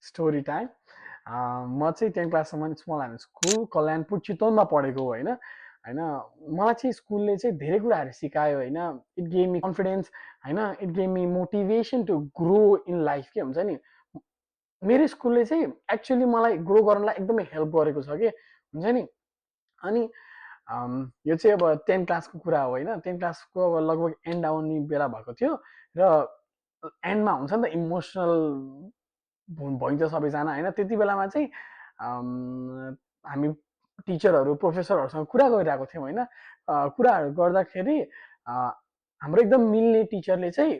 Story time. म चाहिँ 10 क्लाससम्म small हामी स्कुल कल्याणपुर चितवनमा पढेको होइन होइन मलाई चाहिँ स्कुलले चाहिँ धेरै कुराहरू सिकायो होइन। इट गेम मी कन्फिडेन्स होइन, it gave me motivation to grow in life के हुन्छ नि। मेरो स्कुलले चाहिँ एक्चुअली मलाई ग्रो गर्नलाई एकदमै हेल्प गरेको छ कि हुन्छ नि। अनि यो चाहिँ अब 10 क्लासको कुरा हो होइन। 10 क्लासको अब लगभग एन्ड आउने बेला भएको थियो र एन्डमा हुन्छ नि त इमोसनल भइन्छ सबैजना होइन। त्यति बेलामा चाहिँ हामी टिचरहरू प्रोफेसरहरूसँग कुरा गरिरहेको थियौँ होइन। कुराहरू गर्दाखेरि हाम्रो एकदम मिल्ने टिचरले चाहिँ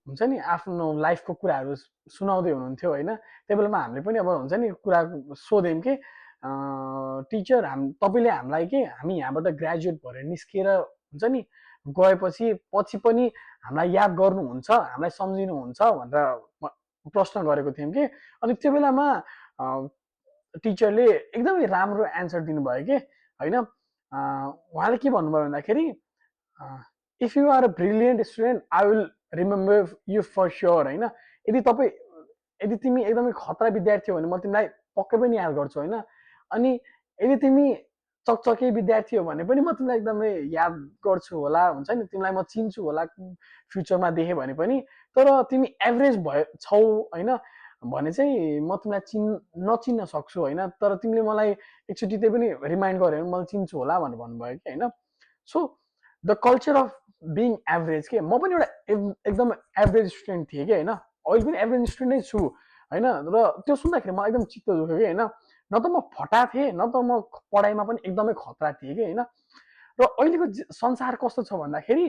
हुन्छ नि आफ्नो लाइफको कुराहरू सुनाउँदै हुनुहुन्थ्यो होइन। त्यही बेलामा हामीले पनि अब हुन्छ नि कुरा सोध्यौँ कि टिचर तपाईँले हामीलाई के हामी यहाँबाट ग्रेजुएट भएर निस्किएर हुन्छ नि गएपछि पछि पनि हामीलाई याद गर्नुहुन्छ, हामीलाई सम्झिनुहुन्छ भनेर प्रश्न गरेको थियौँ कि। अनि त्यो बेलामा टिचरले एकदमै राम्रो एन्सर दिनुभयो कि होइन। उहाँले के भन्नुभयो भन्दाखेरि if you are a brilliant student I will remember you for sure होइन। यदि तिमी एकदमै खतरा विद्यार्थी हो भने म तिमीलाई पक्कै पनि याद गर्छु होइन। अनि यदि तिमी चकचके विद्यार्थी हो भने पनि म तिमीलाई एकदमै याद गर्छु होला, हुन्छ नि तिमीलाई म चिन्छु होला फ्युचरमा देखेँ भने पनि। तर तिमी एभरेज छौ होइन भने चाहिँ म तिमीलाई नचिन्न सक्छु होइन। तर तिमीले मलाई एकचोटि त्यही पनि रिमाइन्ड गर्यो भने मलाई चिन्छु होला भनेर भन्नुभयो कि होइन। So the culture of being average के, म पनि एउटा एकदम एभरेज स्टुडेन्ट थिएँ कि होइन। अहिले पनि एभरेज स्टुडेन्ट नै छु होइन। र त्यो सुन्दाखेरि मलाई एकदम चित्त दुख्यो कि होइन। न त म फटा थिएँ न त म पढाइमा पनि एकदमै खतरा थिएँ कि होइन। र अहिलेको संसार कस्तो छ भन्दाखेरि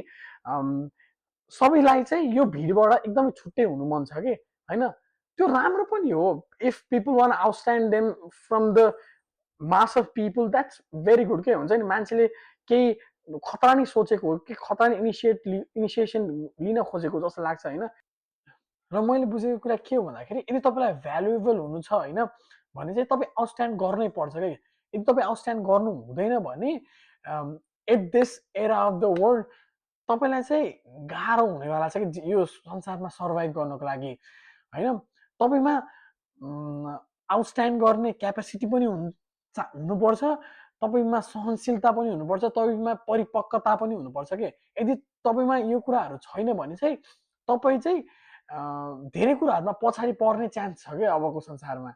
सबैलाई चाहिँ यो भिडबाट एकदमै छुट्टै हुनु मन छ कि होइन। त्यो राम्रो पनि हो if people want outstand them from the mass of people, that's very good के हुन्छ नि। मान्छेले केही खतरा नै सोचेको हो कि खतरा नै इनिसिएसन लिन खोजेको जस्तो लाग्छ होइन। र मैले बुझेको कुरा के हो भन्दाखेरि यदि तपाईँलाई भ्यालुएबल हुनु छ होइन भने चाहिँ तपाईँ आउटस्ट्यान्ड गर्नै पर्छ कि। यदि तपाईँ आउटस्ट्यान्ड गर्नु हुँदैन भने at this era of the world तपाईँलाई चाहिँ गाह्रो हुनेवाला छ कि यो संसारमा सर्भाइभ गर्नको लागि होइन। तपाईँमा आउटस्ट्यान्ड गर्ने क्यापेसिटी पनि हुनुपर्छ, तपाईँमा सहनशीलता पनि हुनुपर्छ, तपाईँमा परिपक्वता पनि हुनुपर्छ कि। यदि तपाईँमा यो कुराहरू छैन भने चाहिँ तपाईँ चाहिँ धेरै कुराहरूमा पछाडि पर्ने चान्स छ क्या अबको संसारमा।